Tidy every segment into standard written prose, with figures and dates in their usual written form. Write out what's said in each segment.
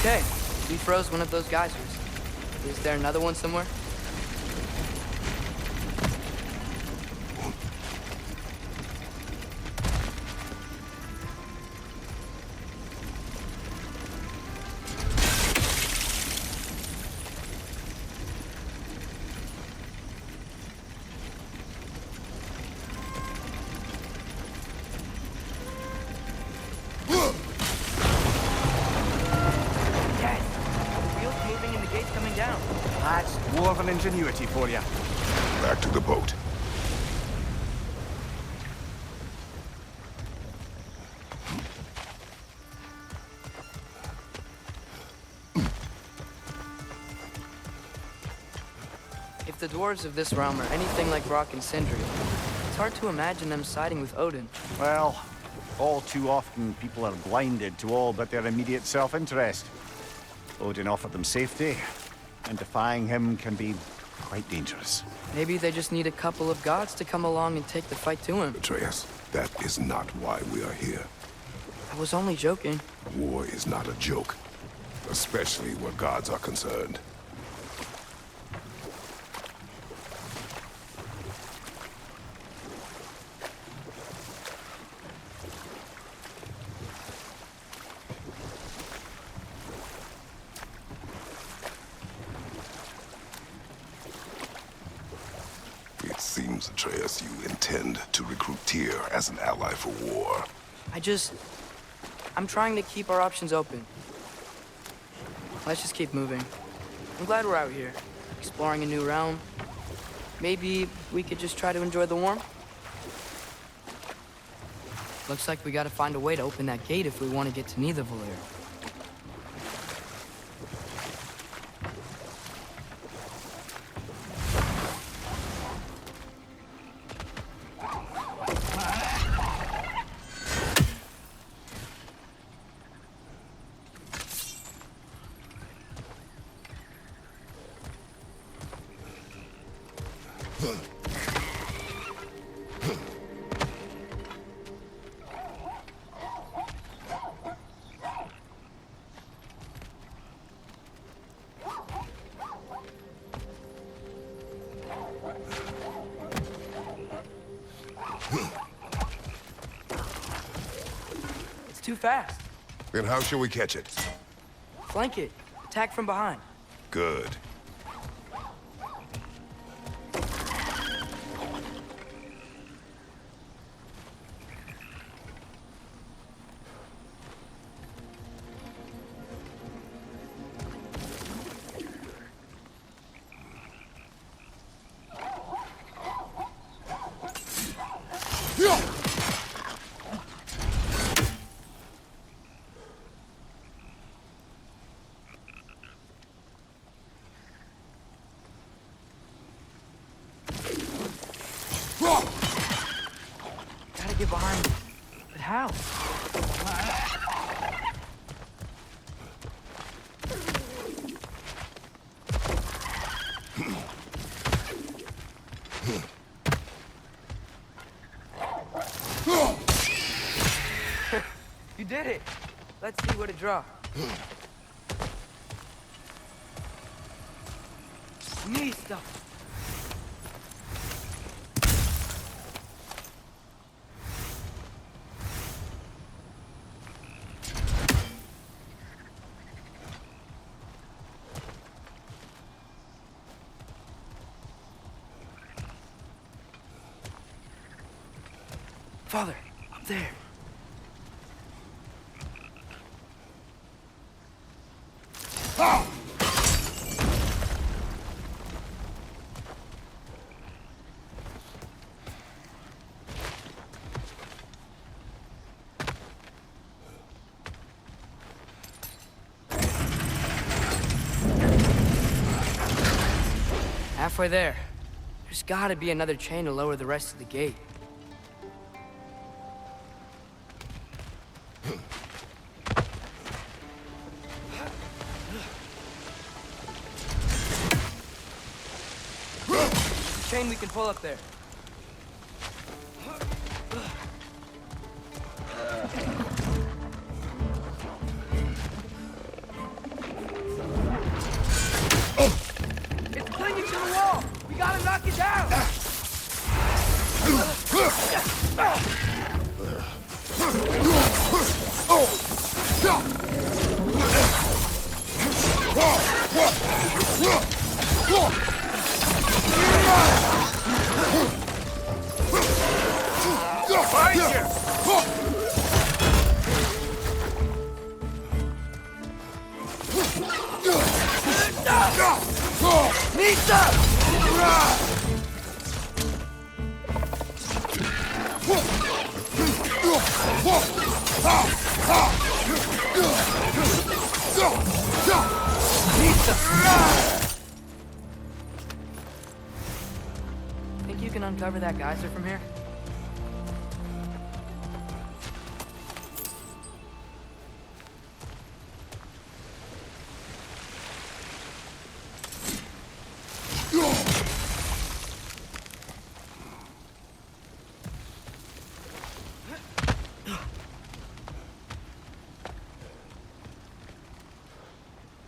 Okay, we froze one of those geysers. Is there another one somewhere? That's dwarven ingenuity for you. Back to the boat. If the dwarves of this realm are anything like Rock and Sindri, it's hard to imagine them siding with Odin. Well, all too often people are blinded to all but their immediate self-interest. Odin offered them safety, and defying him can be quite dangerous. Maybe they just need a couple of gods to come along and take the fight to him. Atreus, that is not why we are here. I was only joking. War is not a joke, especially where gods are concerned. It seems, Atreus, you intend to recruit Tyr as an ally for war. I'm trying to keep our options open. Let's just keep moving. I'm glad we're out here, exploring a new realm. Maybe we could just try to enjoy the warmth? Looks like we gotta find a way to open that gate if we want to get to Nidavellir. It's too fast. Then how shall we catch it? Flank it. Attack from behind. Good. Gotta get behind him. But how? You did it! Let's see what it draws. Knee stuff. Father, up there. Halfway there. There's gotta be another chain to lower the rest of the gate. Chain we can pull up there. Think you can uncover that geyser from here?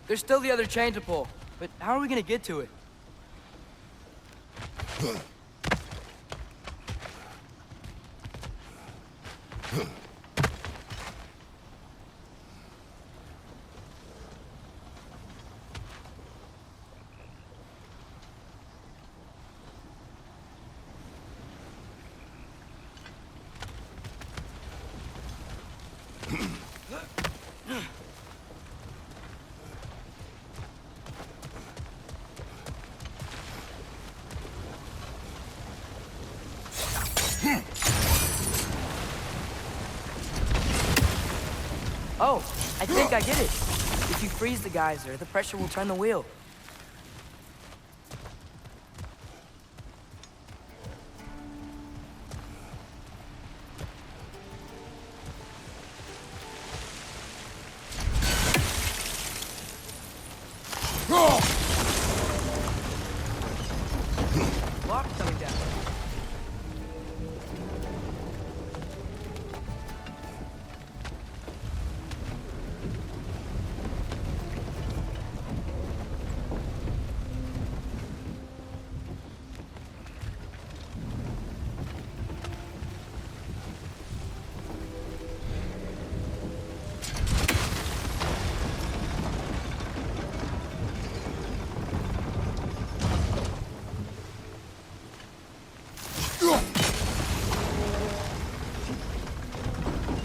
There's still the other chain to pull, but how are we gonna get to it? Oh, I think I get it. If you freeze the geyser, the pressure will turn the wheel. Block coming down.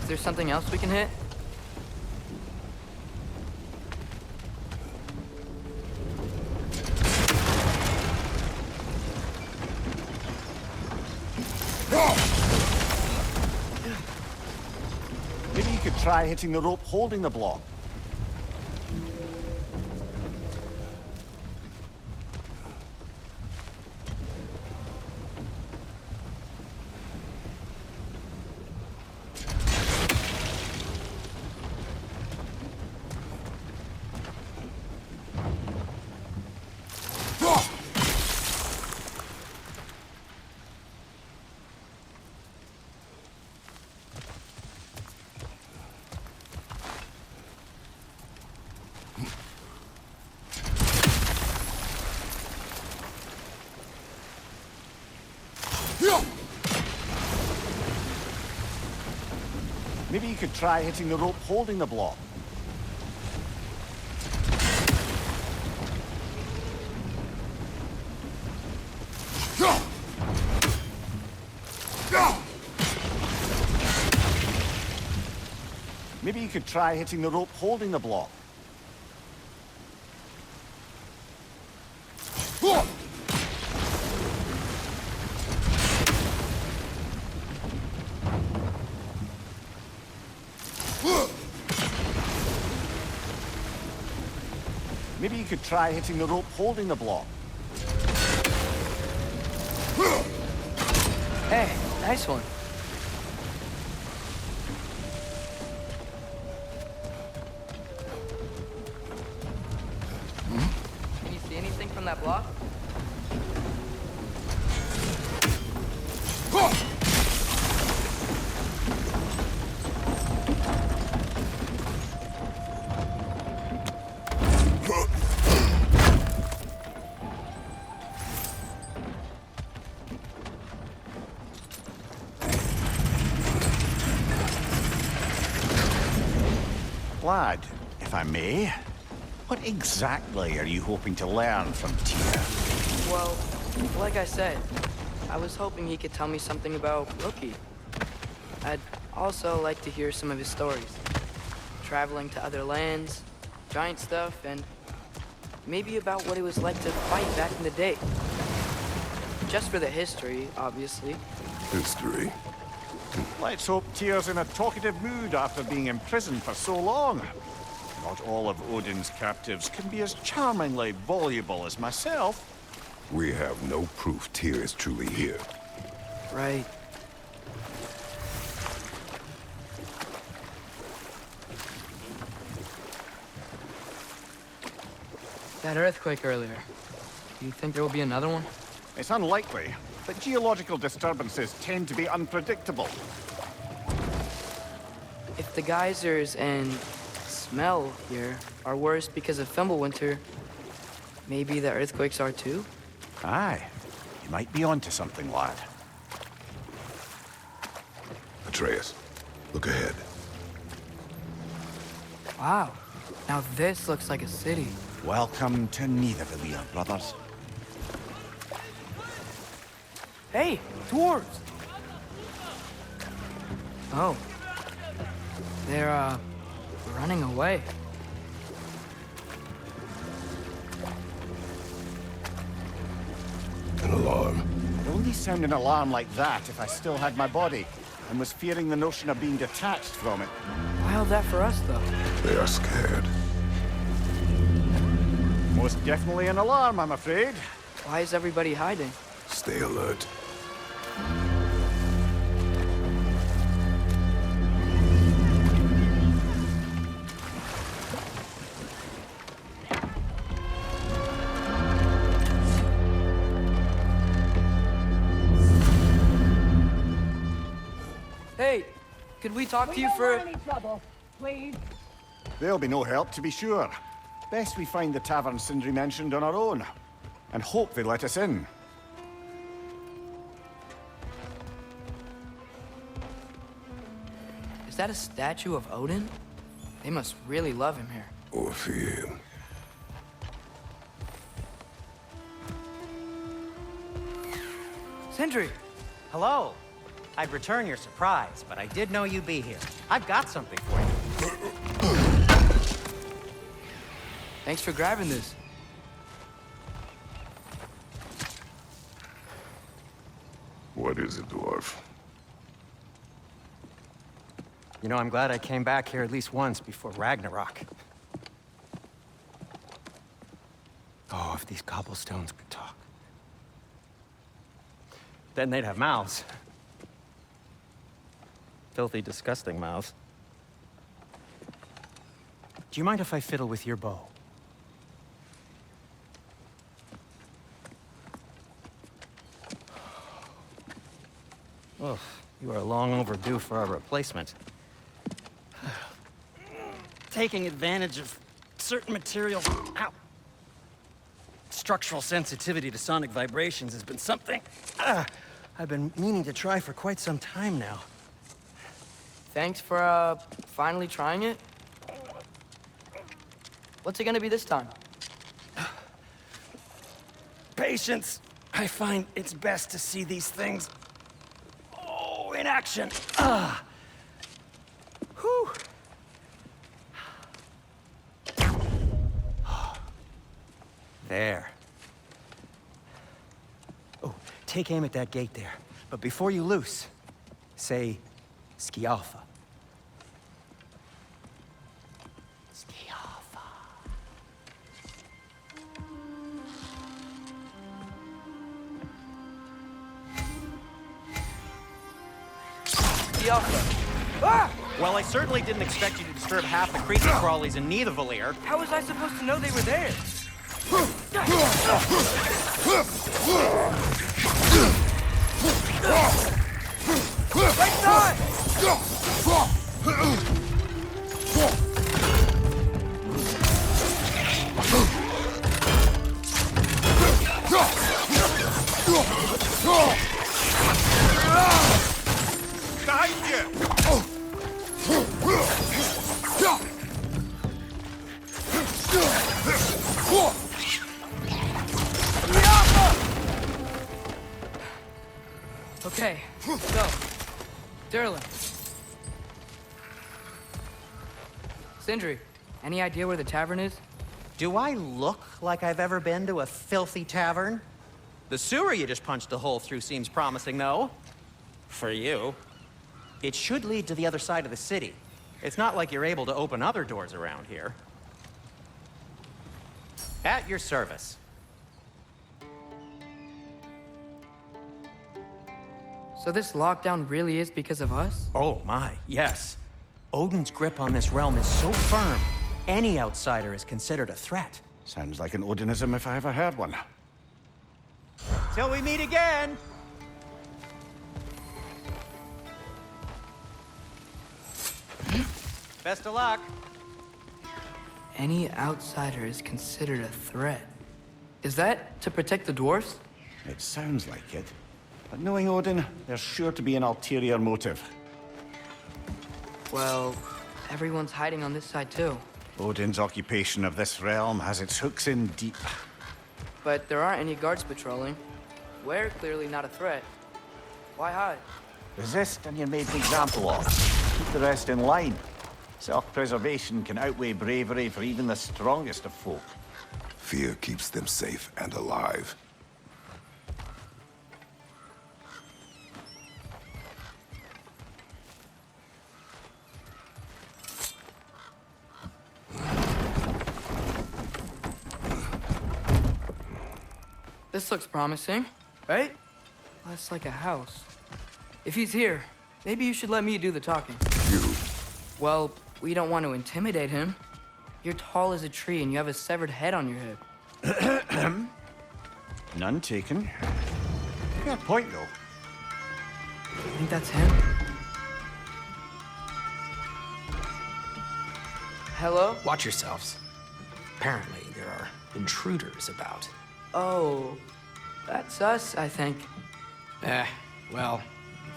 Is there something else we can hit? Maybe you could try hitting the rope holding the block. Maybe you could try hitting the rope holding the block. Maybe you could try hitting the rope holding the block. Maybe you could try hitting the rope holding the block. Hey, nice one. Can you see anything from that block? Lad, if I may, what exactly are you hoping to learn from Tyr? Well, like I said, I was hoping he could tell me something about Rookie. I'd also like to hear some of his stories. Traveling to other lands, giant stuff, and Maybe about what it was like to fight back in the day. Just for the history, obviously. History. Let's hope Tyr's in a talkative mood after being imprisoned for so long. Not all of Odin's captives can be as charmingly voluble as myself. We have no proof Tyr is truly here. Right. That earthquake earlier. Do you think there will be another one? It's unlikely, but geological disturbances tend to be unpredictable. If the geysers and smell here are worse because of Fimbulwinter, maybe the earthquakes are too? Aye, you might be onto something, lad. Atreus, look ahead. Wow. Now this looks like a city. Welcome to Nidavellir, brothers. Hey, dwarves! Oh. They're, running away. An alarm. I'd only sound an alarm like that if I still had my body, and was fearing the notion of being detached from it. Wild that for us, though. They are scared. Most definitely an alarm, I'm afraid. Why is everybody hiding? Stay alert. Hey, could we talk to you for... any trouble, please. There'll be no help, to be sure. Best we find the tavern Sindri mentioned on our own, and hope they let us in. Is that a statue of Odin? They must really love him here. Or fear him. Sindri! Hello. I'd return your surprise, but I did know you'd be here. I've got something for you. Thanks for grabbing this. What is it, dwarf? You know, I'm glad I came back here at least once before Ragnarok. Oh, if these cobblestones could talk. Then they'd have mouths. Filthy, disgusting mouths. Do you mind if I fiddle with your bow? Oh, you are long overdue for a replacement. Taking advantage of certain materials. Ow. Structural sensitivity to sonic vibrations has been something I've been meaning to try for quite some time now. Thanks for, finally trying it. What's it gonna be this time? Patience. I find it's best to see these things, in action. Whew. There. Oh, take aim at that gate there. But before you loose, say, Skialfa. Skialfa. Skialfa. Ah! Well, I certainly didn't expect you to disturb half the creepy crawlies in Nidavellir. How was I supposed to know they were there? Right side! Behind you! Okay, so, Durlin. Sindri, any idea where the tavern is? Do I look like I've ever been to a filthy tavern? The sewer you just punched a hole through seems promising, though. For you. It should lead to the other side of the city. It's not like you're able to open other doors around here. At your service. So this lockdown really is because of us? Oh my, yes. Odin's grip on this realm is so firm, any outsider is considered a threat. Sounds like an Odinism if I ever heard one. Till we meet again! Best of luck. Any outsider is considered a threat. Is that to protect the dwarves? It sounds like it. But knowing Odin, there's sure to be an ulterior motive. Well, everyone's hiding on this side too. Odin's occupation of this realm has its hooks in deep. But there aren't any guards patrolling. We're clearly not a threat. Why hide? Resist and you're made an example of. Keep the rest in line. Self-preservation can outweigh bravery for even the strongest of folk. Fear keeps them safe and alive. This looks promising, right? That's like a house. If he's here, maybe you should let me do the talking. You. Well, we don't want to intimidate him. You're tall as a tree and you have a severed head on your head. None taken. Fair point, though. You think that's him? Hello? Watch yourselves. Apparently, there are intruders about. Oh, that's us, I think. Well,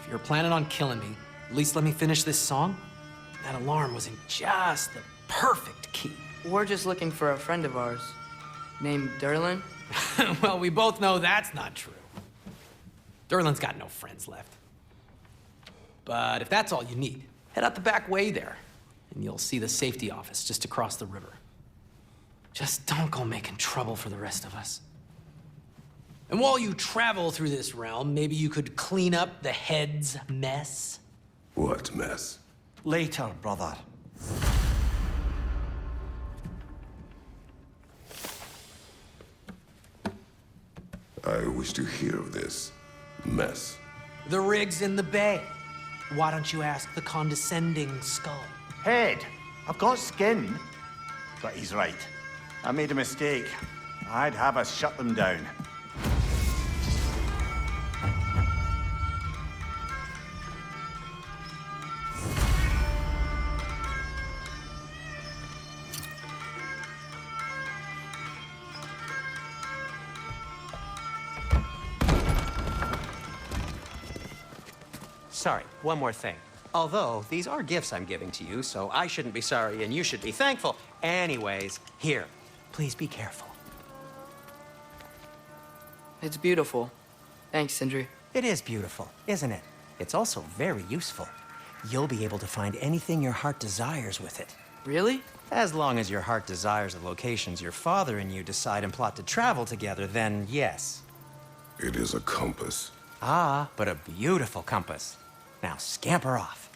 if you're planning on killing me, at least let me finish this song. That alarm was in just the perfect key. We're just looking for a friend of ours named Derlin. Well, we both know that's not true. Derlin's got no friends left. But if that's all you need, head out the back way there, and you'll see the safety office just across the river. Just don't go making trouble for the rest of us. And while you travel through this realm, maybe you could clean up the head's mess. What mess? Later, brother. I wish to hear of this mess. The rig's in the bay. Why don't you ask the condescending skull? Head, I've got skin. But he's right. I made a mistake. I'd have us shut them down. Sorry, one more thing. Although, these are gifts I'm giving to you, so I shouldn't be sorry and you should be thankful. Anyways, here, please be careful. It's beautiful. Thanks, Sindri. It is beautiful, isn't it? It's also very useful. You'll be able to find anything your heart desires with it. Really? As long as your heart desires the locations your father and you decide and plot to travel together, then yes. It is a compass. Ah, but a beautiful compass. Now scamper off.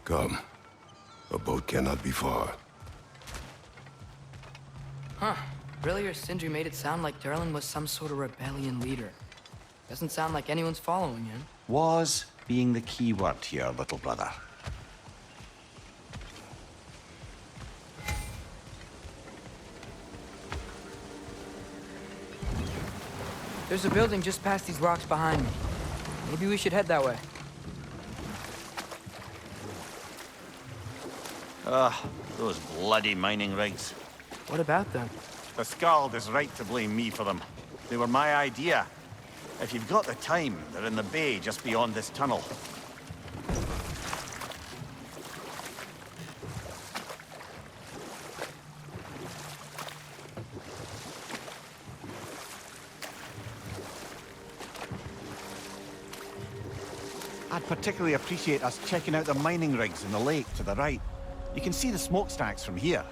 Come. A boat cannot be far. Huh. Really or Sindri made it sound like Durlin was some sort of rebellion leader. Doesn't sound like anyone's following him. Was being the key word here, little brother. There's a building just past these rocks behind me. Maybe we should head that way. Those bloody mining rigs. What about them? The Skald is right to blame me for them. They were my idea. If you've got the time, they're in the bay just beyond this tunnel. I'd particularly appreciate us checking out the mining rigs in the lake to the right. You can see the smokestacks from here.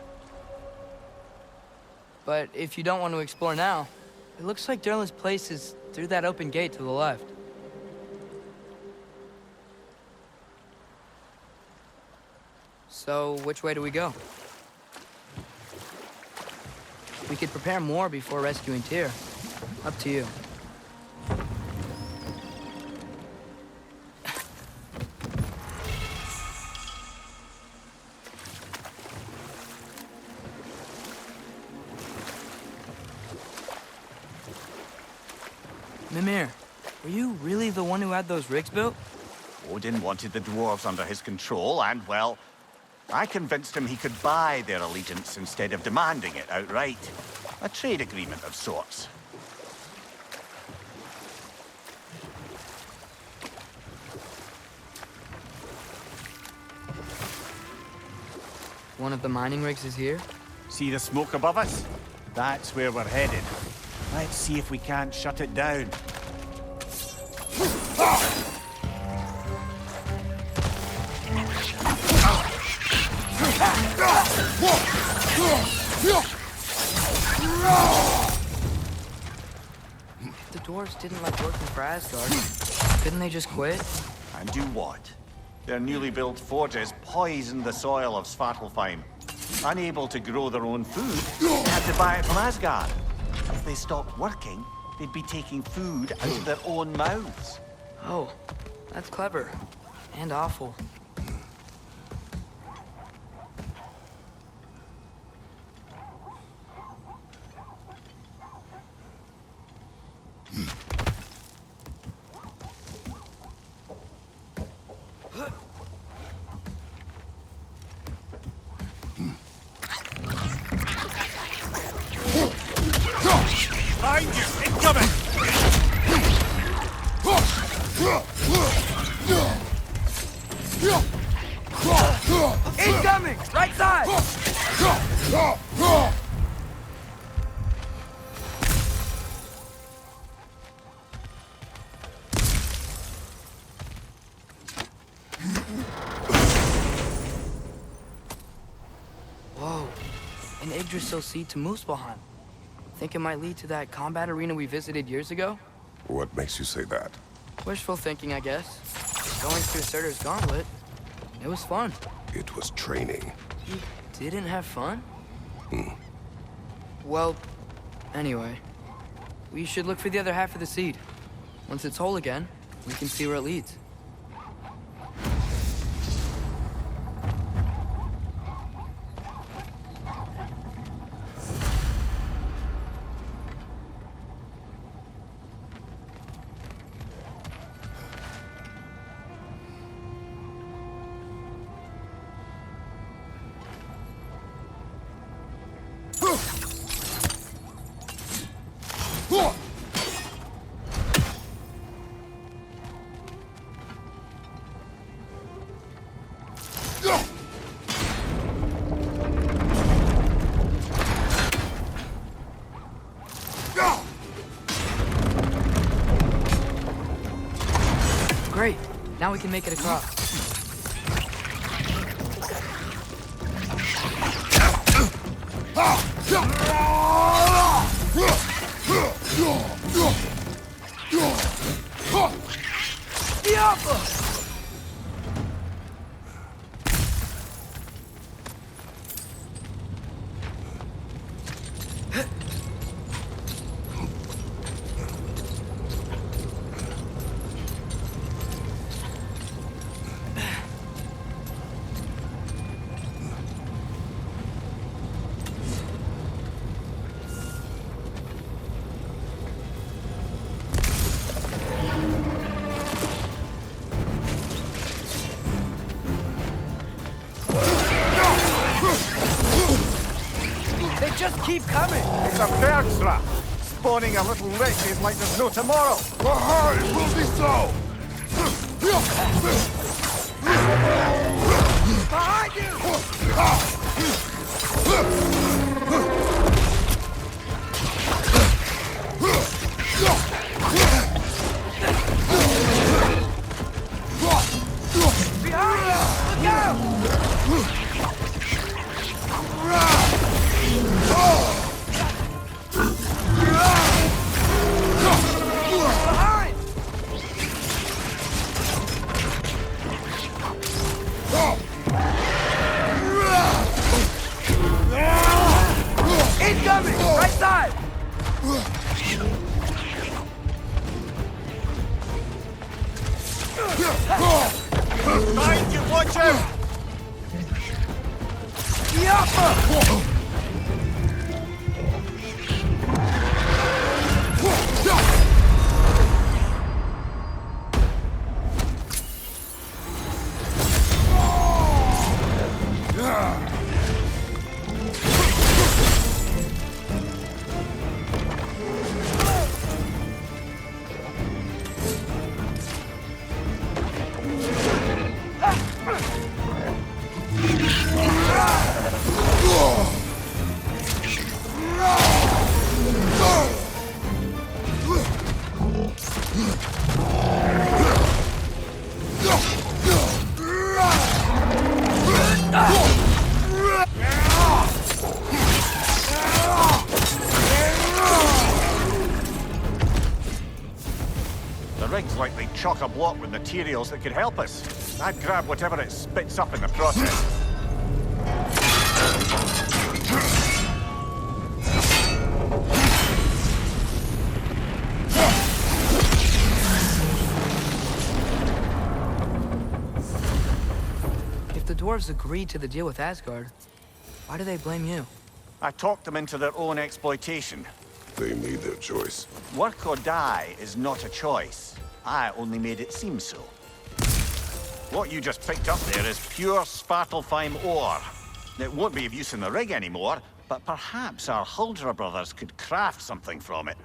But if you don't want to explore now, it looks like Durlin's place is through that open gate to the left. So, which way do we go? We could prepare more before rescuing Tyr. Up to you. Mimir, were you really the one who had those rigs built? Odin wanted the dwarves under his control, and, well, I convinced him he could buy their allegiance instead of demanding it outright. A trade agreement of sorts. One of the mining rigs is here? See the smoke above us? That's where we're headed. Let's see if we can't shut it down. If the dwarves didn't like working for Asgard, couldn't they just quit? And do what? Their newly built forges poisoned the soil of Svartalfheim. Unable to grow their own food, they had to buy it from Asgard. If they stopped working, they'd be taking food out of their own mouths. Oh, that's clever. And awful. Behind you! Incoming! Incoming! Right side! Whoa. An Yggdrasil seed to Muspelheim. Think it might lead to that combat arena we visited years ago? What makes you say that? Wishful thinking, I guess. Going through Surtur's gauntlet. It was fun. It was training. You didn't have fun? Well, anyway. We should look for the other half of the seed. Once it's whole again, we can see where it leads. Great. Now we can make it across. just keep coming. It's a bird trap. Spawning a little wretches like there's no tomorrow. Aha, it will be so! Behind you! Behind you! Look out! Behind! Incoming! Right side! Behind you, watch out! Yappa! The rig's likely chock-a-block with materials that could help us. I'd grab whatever it spits up in the process. If the dwarves agreed to the deal with Asgard, why do they blame you? I talked them into their own exploitation. They made their choice. Work or die is not a choice. I only made it seem so. What you just picked up there is pure Svartalfheim ore. It won't be of use in the rig anymore, but perhaps our Huldra brothers could craft something from it.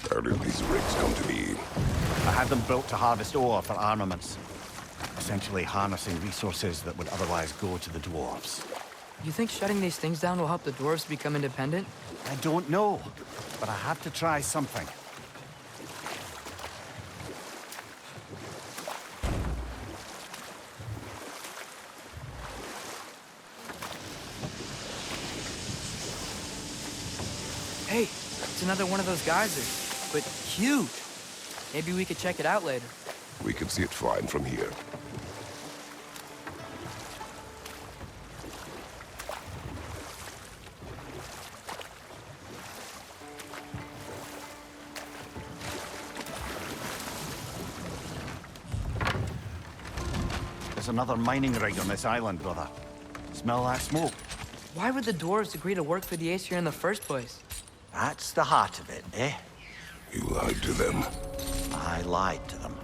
How did these rigs come to be? I had them built to harvest ore for armaments. essentially harnessing resources that would otherwise go to the dwarves. You think shutting these things down will help the dwarves become independent? I don't know, but I have to try something. Hey, it's another one of those geysers, but huge. Maybe we could check it out later. We can see it fine from here. There's another mining rig on this island, brother. Smell that smoke? Why would the dwarves agree to work for the Aesir in the first place? That's the heart of it, eh? You lied to them. I lied to them.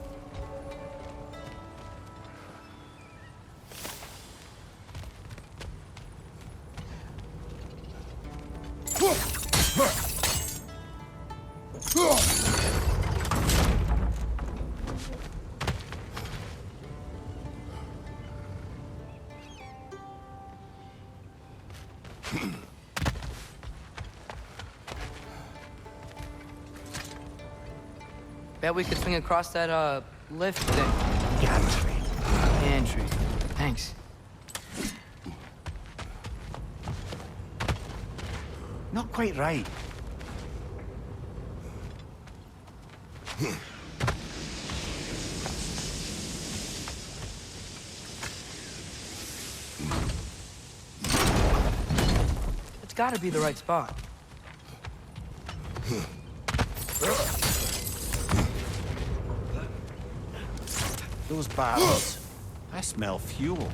Bet we could swing across that, lift thing. Gantry. Gantry. Thanks. Not quite right. It's gotta be the right spot. Those barrels. I smell fuel.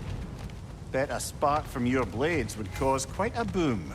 Bet a spark from your blades would cause quite a boom.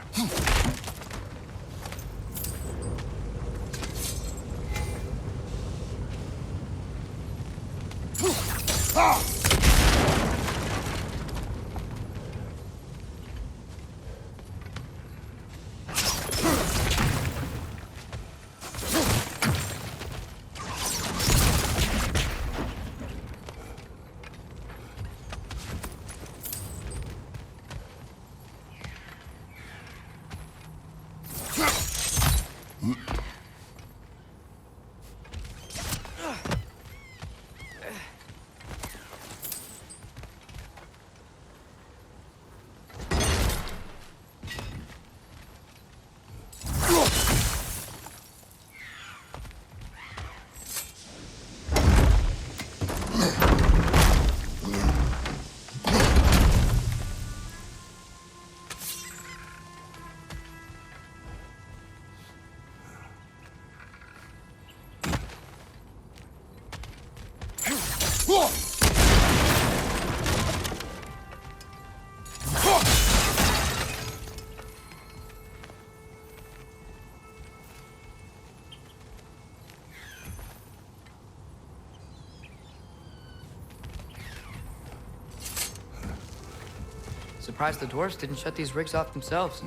Surprised the dwarves didn't shut these rigs off themselves.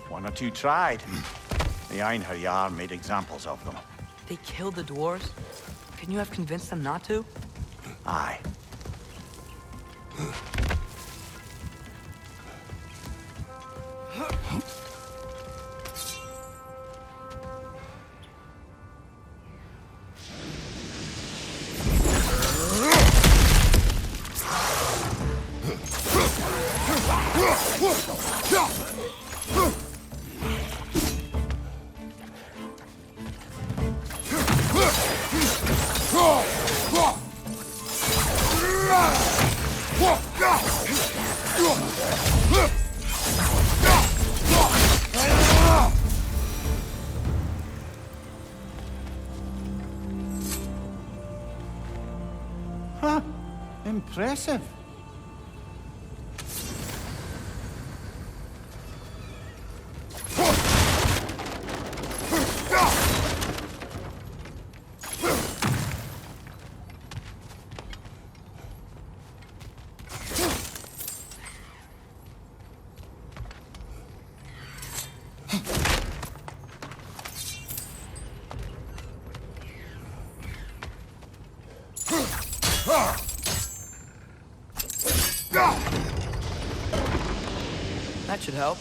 One or two tried. The Einherjar made examples of them. They killed the dwarves? Couldn't you have convinced them not to? Aye. Huh. Impressive. should help.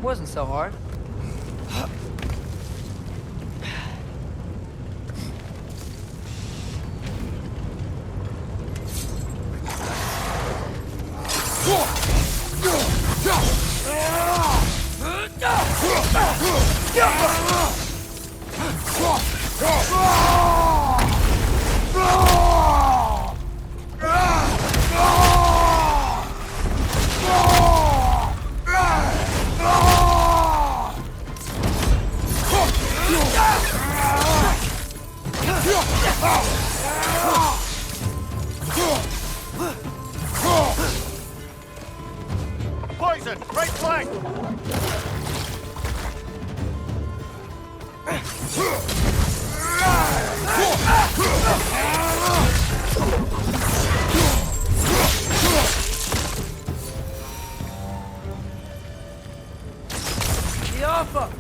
Wasn't so hard. Poison! Right flank! The Alpha!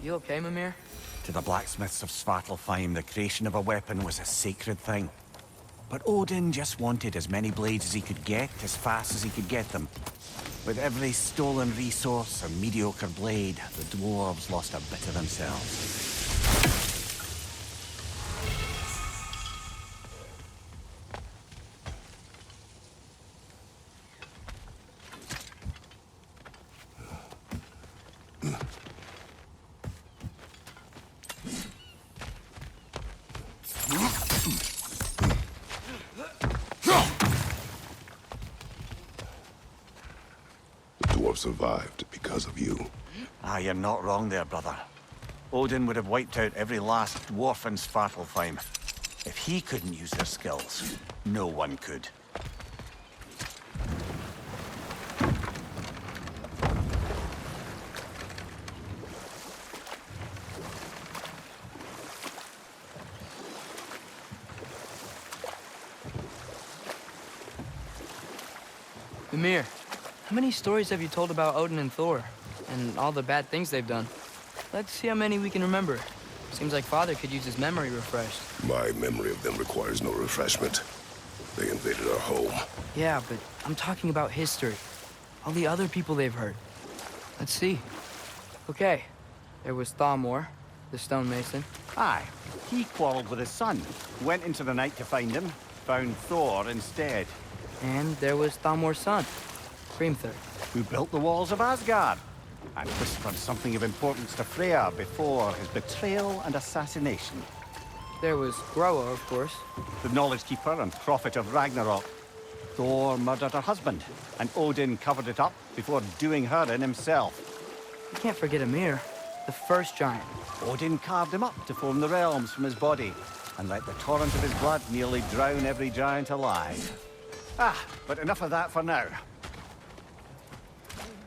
You okay, Mimir? To the blacksmiths of Svartalfheim, the creation of a weapon was a sacred thing. But Odin just wanted as many blades as he could get, as fast as he could get them. With every stolen resource or mediocre blade, the dwarves lost a bit of themselves. The dwarf survived because of you. Ah, you're not wrong there, brother. Odin would have wiped out every last dwarf in Svartalfheim. If he couldn't use their skills, no one could. Mimir, how many stories have you told about Odin and Thor? And all the bad things they've done? Let's see how many we can remember. Seems like Father could use his memory refreshed. My memory of them requires no refreshment. They invaded our home. Yeah, but I'm talking about history. All the other people they've hurt. Let's see. Okay, there was Thalmor, the stonemason. Aye, he quarreled with his son. Went into the night to find him, found Thor instead. And there was Thalmor's son, Grimthur. Who built the walls of Asgard, and whispered something of importance to Freya before his betrayal and assassination. There was Groa, of course. The knowledge keeper and prophet of Ragnarok. Thor murdered her husband, and Odin covered it up before doing her in himself. You can't forget Ymir, the first giant. Odin carved him up to form the realms from his body, and let the torrent of his blood nearly drown every giant alive. Ah, but enough of that for now.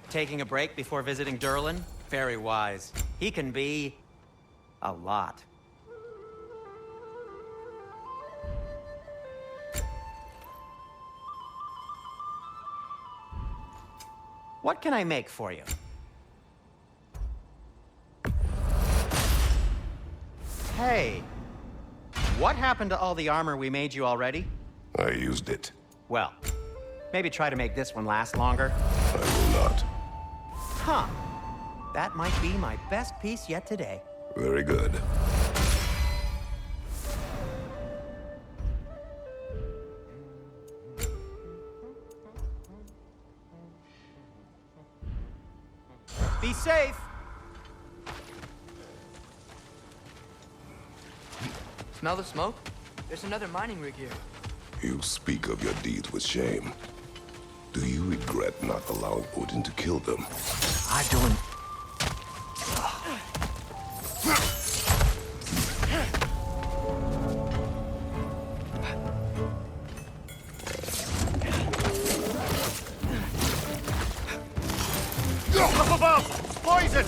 Taking a break before visiting Durlin? Very wise. He can be... a lot. What can I make for you? Hey, what happened to all the armor we made you already? I used it. Well, maybe try to make this one last longer. I will not. Huh. That might be my best piece yet today. Very good. Be safe! Smell the smoke? There's another mining rig here. You speak of your deeds with shame. Do you regret not allowing Odin to kill them? I don't... Up above! Poison!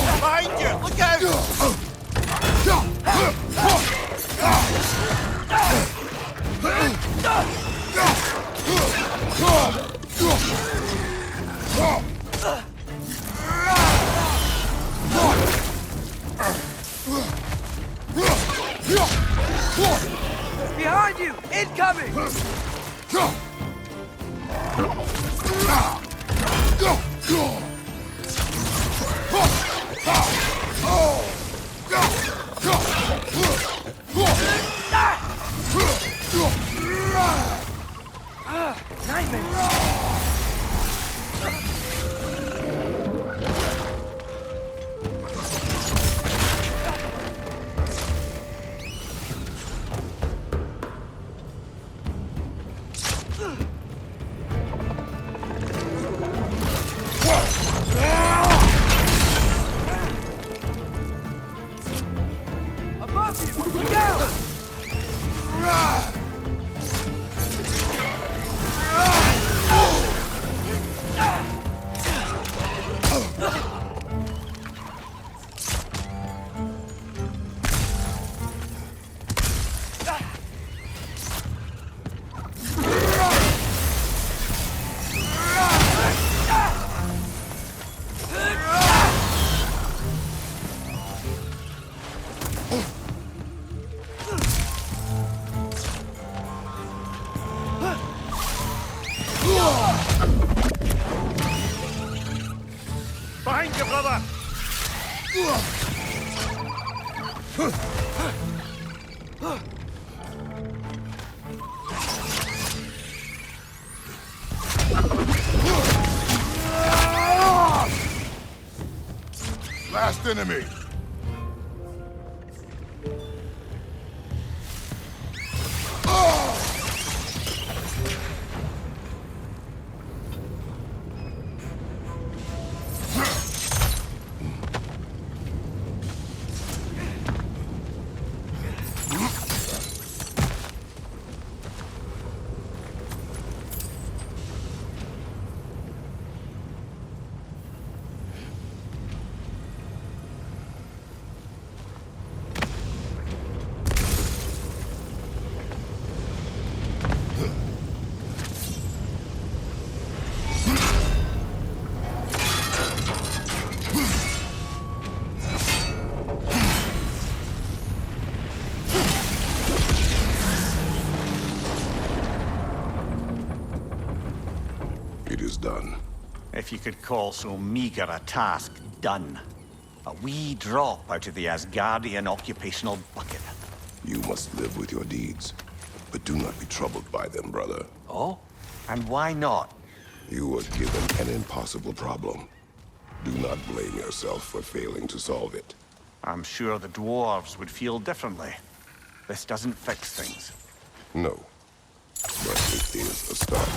Behind you! Look out! Behind you! Incoming! Behind you, brother! Last enemy. It is done. If you could call so meager a task done. A wee drop out of the Asgardian occupational bucket. You must live with your deeds, but do not be troubled by them, brother. Oh? And why not? You were given an impossible problem. Do not blame yourself for failing to solve it. I'm sure the dwarves would feel differently. This doesn't fix things. No, but it is a start.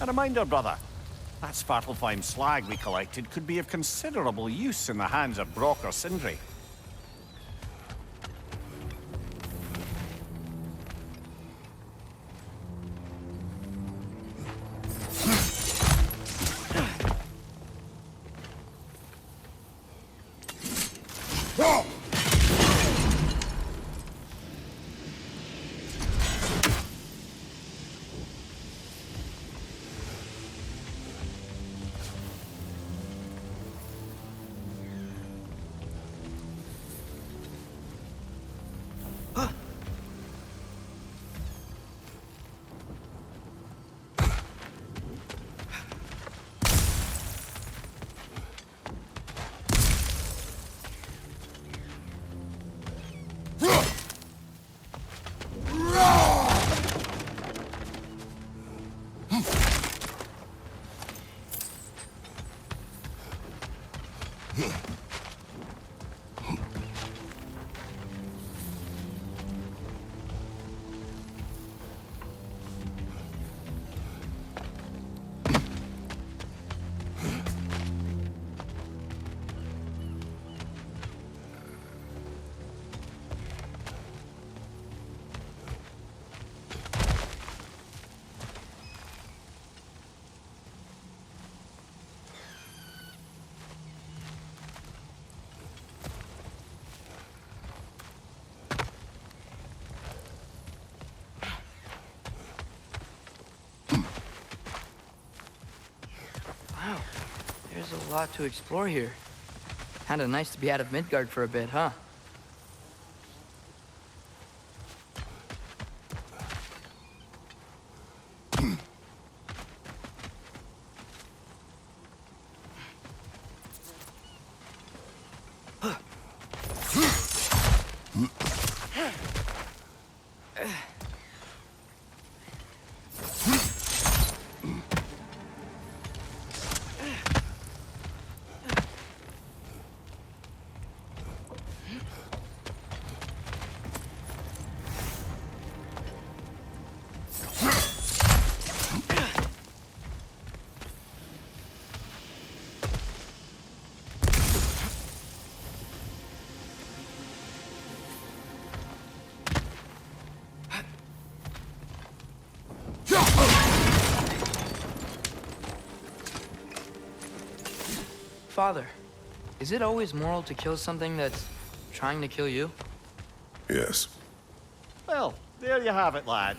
A reminder, brother. That Svartalfheim slag we collected could be of considerable use in the hands of Brock or Sindri. A lot to explore here. Kinda nice to be out of Midgard for a bit, huh? Father, is it always moral to kill something that's trying to kill you? Yes. Well, there you have it, lad.